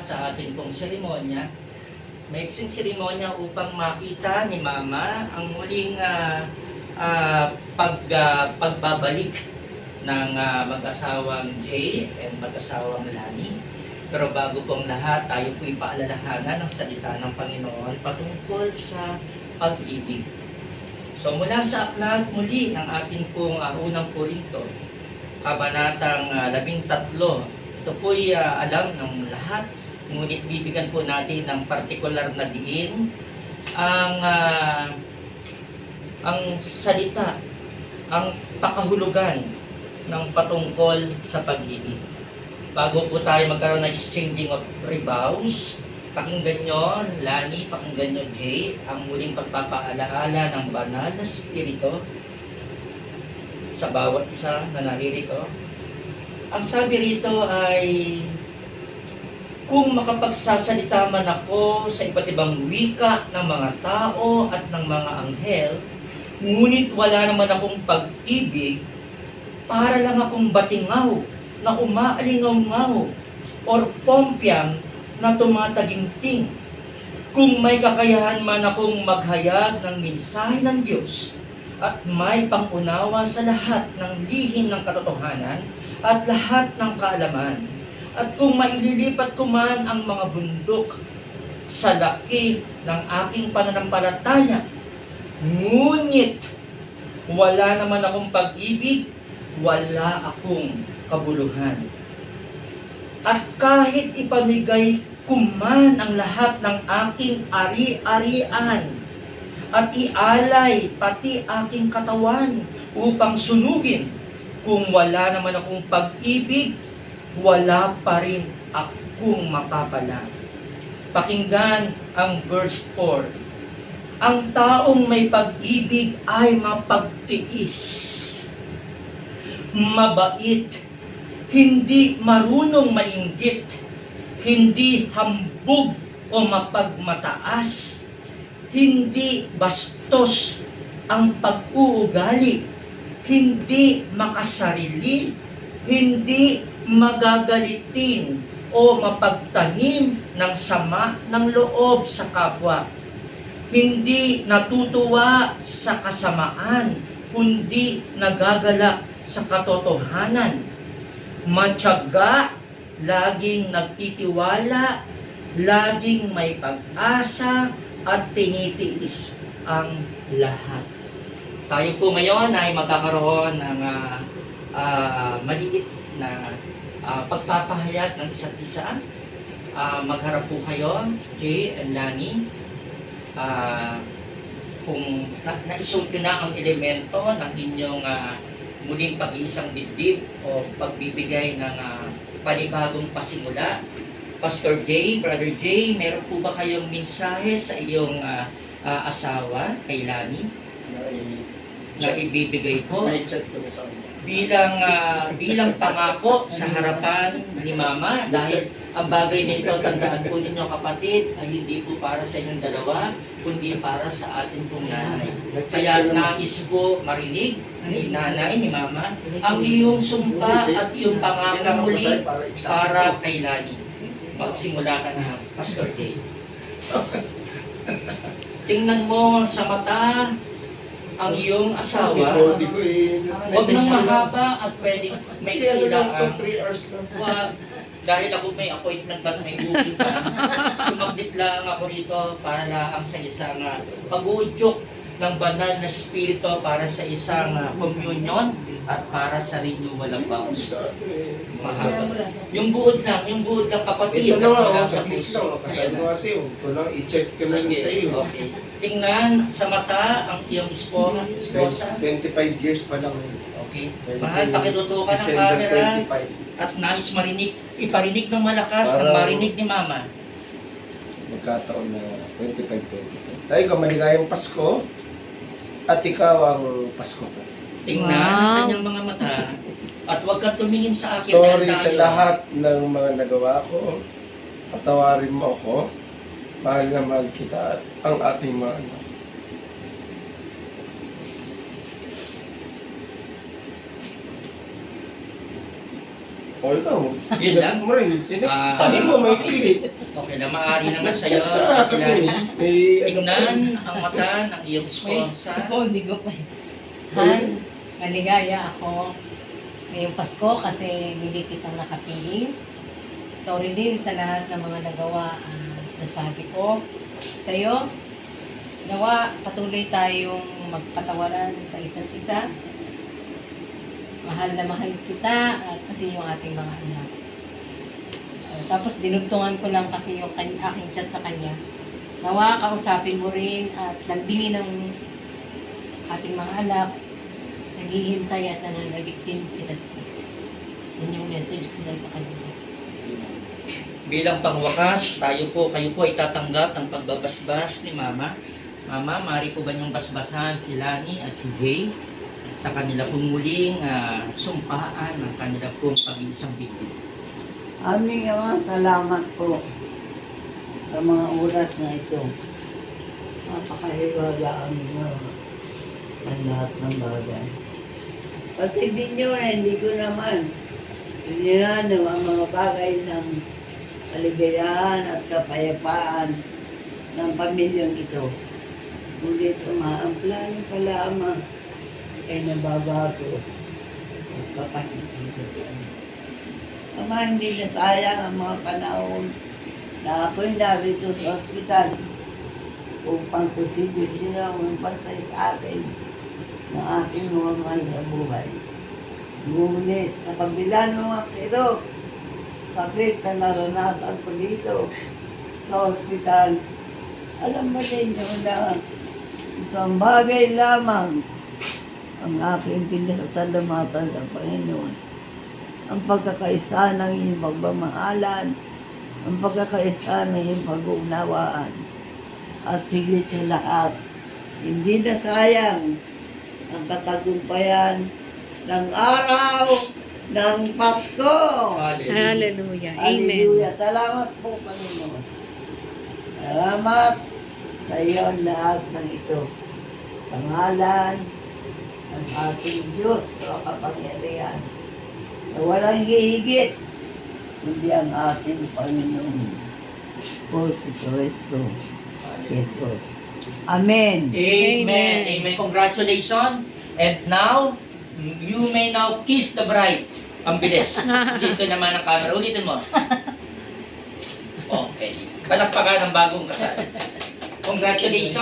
sa ating pong seremonya. Maiksing seremonya upang makita ni Mama ang muling pagbabalik ng mag-asawang Jay and mag-asawang Lani. Pero bago pong lahat, tayo po'y paalalahanan ng salita ng Panginoon patungkol sa pag-ibig. So mula sa aklat muli ng ating pong unang Korinto, kabanatang 13, ito po'y alam ng lahat, ngunit bibigyan po natin ng partikular na diin ang salita, ang pakahulugan ng patungkol sa pag-ibig. Bago po tayo magkaroon ng exchanging of rebounds, pakinggan nyo, Lani, pakinggan nyo, Jay, ang muling pagpapaalaala ng banal na spirito sa bawat isa na naririto. Ang sabi rito ay, kung makapagsasalita man ako sa iba't ibang wika ng mga tao at ng mga anghel, ngunit wala naman akong pag-ibig, para lang akong batingaw na umaalingaw-ngaw or pompyang na tumataginting. Kung may kakayahan man akong maghayag ng mensahe ng Diyos at may pangunawa sa lahat ng lihim ng katotohanan at lahat ng kaalaman, at kung maililipat ko man ang mga bundok sa laki ng aking pananampalataya, ngunit wala naman akong pag-ibig, wala akong kabuluhan. At kahit ipamigay ko man ang lahat ng aking ari-arian at ialay pati aking katawan upang sunugin, kung wala naman akong pag-ibig, wala pa rin akong mapapala. Pakinggan ang verse 4. Ang taong may pag-ibig ay mapagtiis, mabait, hindi marunong mainggit, hindi hambog o mapagmataas, hindi bastos ang pag-uugali, hindi makasarili, hindi magagalitin o mapagtanim ng sama ng loob sa kapwa, hindi natutuwa sa kasamaan, kundi nagagalak sa katotohanan, matyaga, laging nagtitiwala, laging may pag-asa, at tinitiis ang lahat. Tayo po ngayon ay magkakaroon ng maliit na pagpapahayag ng isa't isa. Magharap po kayo, Jay and Lani. Kung naisuot nyo na ang elemento ng inyong muling pag-iisang dibdib o pagbibigay ng panibagong pasimula. Pastor Jay, Brother Jay, meron po ba kayong mensahe sa iyong asawa, kay Lani, na ibibigay po bilang pangako sa harapan ni Mama? Dahil ang bagay na ito, tandaan po ninyo kapatid, ay hindi po para sa inyong dalawa, kundi para sa atin pong nanay. Kaya nais po marinig ni nanay, ni Mama, ang iyong sumpa at iyong pangako muli para kay Lani. Magsimula ka na, Pastor Jay. Tingnan mo sa mata ang iyong asawa. Huwag nang mahaba at pwedeng may sila. Dahil ako may appointment at may booking pa, sumaglit lang ako rito para lang sa isang pag-uudyok ng banal na spirito para sa isang communion at para sa renewal of vows. Yung buod lang kapatid. Ito naman, sa puso. Kasi ano kasi, kung lang i-check ko na sa iyo. Okay. Tingnan sa mata ang iyong esposa. 25 years pa lang. Okay. Mahal, pakitutukan ng camera at nais iparinig ng malakas ang marinig ni Mama. Magkataon na 25. Sabi ko, maligayang Pasko at ikaw ang Pasko ko. Tingnan ang kanyang mga mata at huwag kang tumingin sa akin. Sorry sa lahat ng mga nagawa ko. Patawarin mo ako. Mahal na mahal kita at ang ating mga anak. O ikaw, Yun lang? mo rin. Ah, Sabi mo may clip. Okay na, maaari naman sa'yo, Chat ka, Kilani. may Tignan ang mata ng iyong sponsor. Hindi ko pa. Han, maligaya ako ngayong Pasko kasi hindi kitang nakapiling. Sorry din sa lahat ng mga nagawa nasabi ko sa iyo. Nawa, patuloy tayong magpatawaran sa isa't isa. Mahal na mahal kita at pati yung ating mga anak. Tapos dinugtungan ko lang kasi yung aking chat sa kanya. Nawa, kausapin mo rin at lambingin ng ating mga anak. Naghihintay at nananabik din sila sa kanya. Yun yung message ko lang sa kanya. Bilang pangwakas, kayo po ay tatanggap ng pagbabasbas ni Mama. Mama, maaari po ba niyong basbasan si Lani at si Jay sa kanila pong muling sumpaan ng kanila pong pag-iisang bigli? Aming Ama, salamat po sa mga oras na ito. Napakahiwala aming Ama ang lahat ng bagay. Pati din nyo na hindi ko naman ninano ang mga bagay ng kaligayahan at kapayapaan ng pamilyang ito. Ngunit Ama, ang plano pala Ama ay nababago ang kapatid ito. Ama, hindi na sayang ang mga panahon na ako'y narito sa ospital upang kusi-kusi na ang pantay sa akin na aking mga mahal sa buhay. Ngunit sa kabila ng mga kirot, sakit na naranasan ko dito sa ospital, alam ba ninyo na isang bagay lamang ang aking pinasasalamatan sa Panginoon. Ang pagkakaisa ng iyong pagmamahalan, ang pagkakaisa ng iyong pag-uunawaan. At higit sa lahat, hindi na sayang ang katagumpayan ng araw ng Pasko. Hallelujah. Hallelujah. Salamat po, Panginoon. Salamat sa iyo ang lahat ng ito. Pangalan ng ating Diyos o kapangyarihan na walang hihigit kundi ang ating Panginoon po si Cristo Jesus. Amen. Amen. Amen. Congratulations. And now, you may now kiss the bride. Ang bilis. Dito naman ang camera. Ulitin mo. Okay. Palakpakan ng bagong kasal. Congratulations.